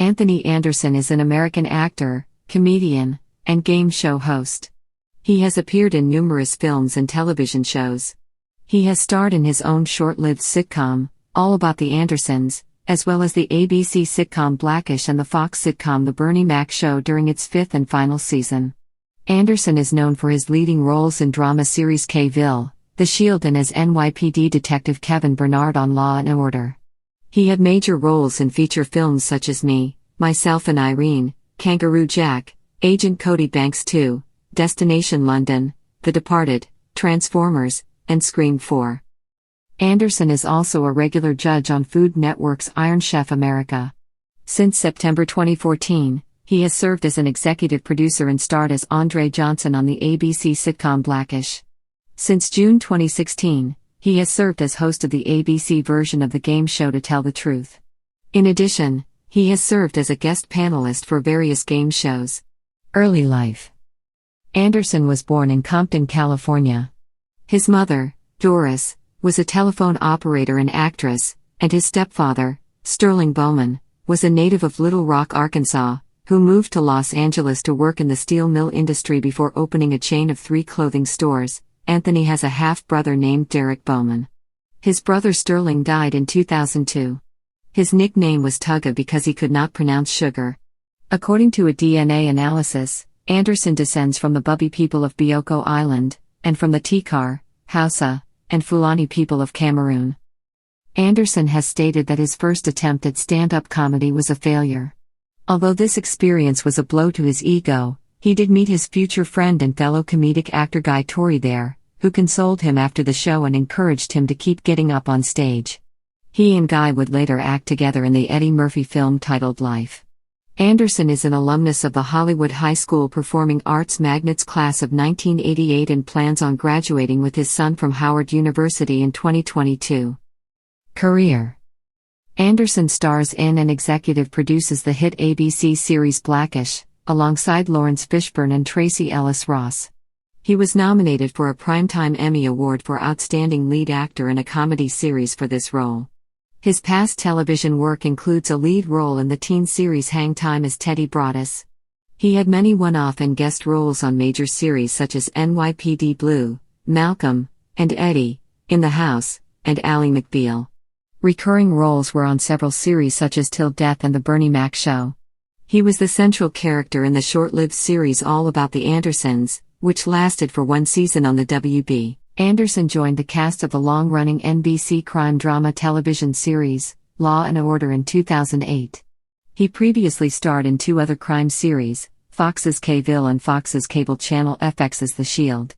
Anthony Anderson is an American actor, comedian, and game show host. He has appeared in numerous films and television shows. He has starred in his own short-lived sitcom, All About the Andersons, as well as the ABC sitcom Blackish and the Fox sitcom The Bernie Mac Show during its fifth and final season. Anderson is known for his leading roles in drama series K-Ville, The Shield, and as NYPD Detective Kevin Bernard on Law and Order. He had major roles in feature films such as Me, Myself and Irene, Kangaroo Jack, Agent Cody Banks 2, Destination London, The Departed, Transformers, and Scream 4. Anderson is also a regular judge on Food Network's Iron Chef America. Since September 2014, he has served as an executive producer and starred as Andre Johnson on the ABC sitcom Blackish. Since June 2016, he has served as host of the ABC version of the game show To Tell the Truth. In addition, he has served as a guest panelist for various game shows. Early life. Anderson was born in Compton, California. His mother, Doris, was a telephone operator and actress, and his stepfather, Sterling Bowman, was a native of Little Rock, Arkansas, who moved to Los Angeles to work in the steel mill industry before opening a chain of 3 clothing stores. Anthony has a half-brother named Derek Bowman. His brother Sterling died in 2002. His nickname was Tugga because he could not pronounce sugar. According to a DNA analysis, Anderson descends from the Bubi people of Bioko Island, and from the Tikar, Hausa, and Fulani people of Cameroon. Anderson has stated that his first attempt at stand-up comedy was a failure. Although this experience was a blow to his ego, he did meet his future friend and fellow comedic actor Guy Torry there, who consoled him after the show and encouraged him to keep getting up on stage. He and Guy would later act together in the Eddie Murphy film titled Life. Anderson is an alumnus of the Hollywood High School Performing Arts Magnets class of 1988 and plans on graduating with his son from Howard University in 2022. Career. Anderson stars in and executive produces the hit ABC series Blackish, alongside Lawrence Fishburne and Tracy Ellis Ross. He was nominated for a Primetime Emmy Award for Outstanding Lead Actor in a Comedy Series for this role. His past television work includes a lead role in the teen series Hang Time as Teddy Broaddus. He had many one-off and guest roles on major series such as NYPD Blue, Malcolm, and Eddie, In the House, and Ally McBeal. Recurring roles were on several series such as Till Death and The Bernie Mac Show. He was the central character in the short-lived series All About the Andersons, which lasted for 1 season on the WB. Anderson joined the cast of the long-running NBC crime drama television series, Law and Order, in 2008. He previously starred in 2 other crime series, Fox's K-Ville and Fox's cable channel FX's The Shield.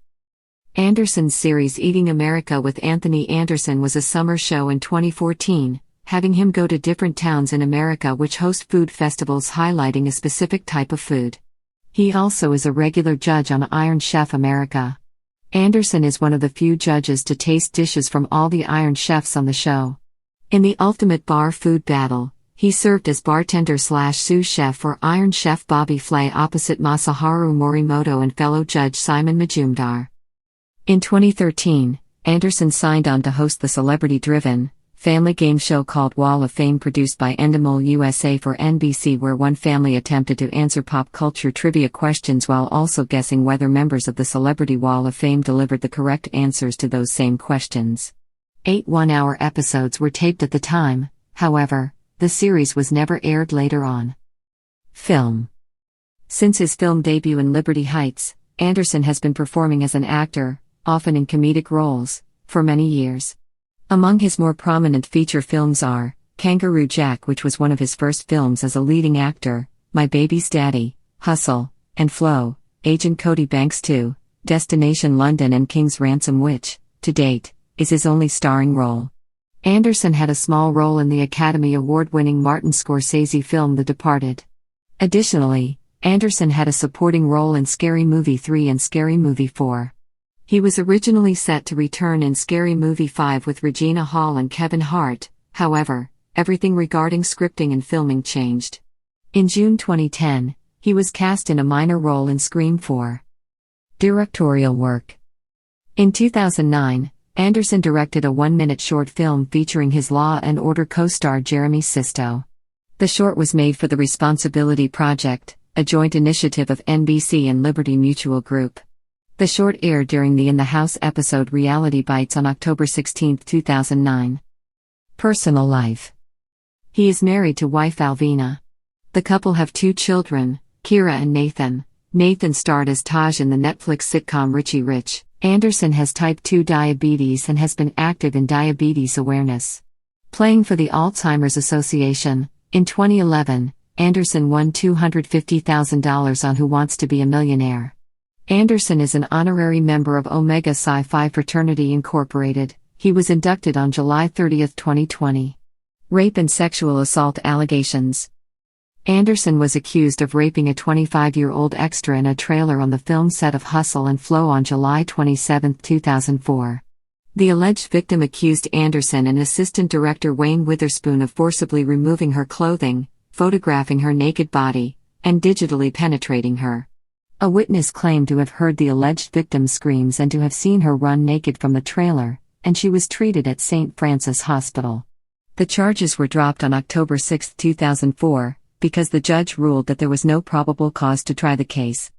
Anderson's series Eating America with Anthony Anderson was a summer show in 2014, having him go to different towns in America which host food festivals highlighting a specific type of food. He also is a regular judge on Iron Chef America. Anderson is one of the few judges to taste dishes from all the Iron Chefs on the show. In the Ultimate Bar Food Battle, he served as bartender/sous chef for Iron Chef Bobby Flay opposite Masaharu Morimoto and fellow judge Simon Majumdar. In 2013, Anderson signed on to host the celebrity-driven, family game show called Wall of Fame produced by Endemol USA for NBC, where one family attempted to answer pop culture trivia questions while also guessing whether members of the Celebrity Wall of Fame delivered the correct answers to those same questions. 8 one-hour episodes were taped at the time, however, the series was never aired later on. Film. Since his film debut in Liberty Heights, Anderson has been performing as an actor, often in comedic roles, for many years. Among his more prominent feature films are Kangaroo Jack, which was one of his first films as a leading actor, My Baby's Daddy, Hustle, and Flow, Agent Cody Banks 2, Destination London, and King's Ransom, which, to date, is his only starring role. Anderson had a small role in the Academy Award-winning Martin Scorsese film The Departed. Additionally, Anderson had a supporting role in Scary Movie 3 and Scary Movie 4. He was originally set to return in Scary Movie 5 with Regina Hall and Kevin Hart, however, everything regarding scripting and filming changed. In June 2010, he was cast in a minor role in Scream 4. Directorial work. In 2009, Anderson directed a 1-minute short film featuring his Law and Order co-star Jeremy Sisto. The short was made for the Responsibility Project, a joint initiative of NBC and Liberty Mutual Group. The short aired during the In the House episode Reality Bites on October 16, 2009. Personal life. He is married to wife Alvina. The couple have 2 children, Kira and Nathan. Nathan starred as Taj in the Netflix sitcom Richie Rich. Anderson has type 2 diabetes and has been active in diabetes awareness. Playing for the Alzheimer's Association, in 2011, Anderson won $250,000 on Who Wants to Be a Millionaire. Anderson is an honorary member of Omega Psi Phi Fraternity Incorporated. He was inducted on July 30, 2020. Rape and sexual assault allegations. Anderson was accused of raping a 25-year-old extra in a trailer on the film set of Hustle and Flow on July 27, 2004. The alleged victim accused Anderson and assistant director Wayne Witherspoon of forcibly removing her clothing, photographing her naked body, and digitally penetrating her. A witness claimed to have heard the alleged victim's screams and to have seen her run naked from the trailer, and she was treated at St. Francis Hospital. The charges were dropped on October 6, 2004, because the judge ruled that there was no probable cause to try the case.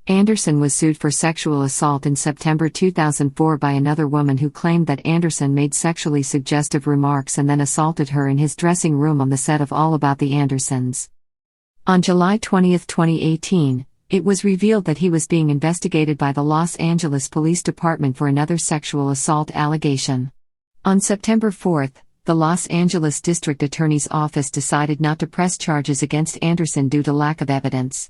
Anderson was sued for sexual assault in September 2004 by another woman who claimed that Anderson made sexually suggestive remarks and then assaulted her in his dressing room on the set of All About the Andersons. On July 20, 2018, it was revealed that he was being investigated by the Los Angeles Police Department for another sexual assault allegation. On September 4, the Los Angeles District Attorney's Office decided not to press charges against Anderson due to lack of evidence.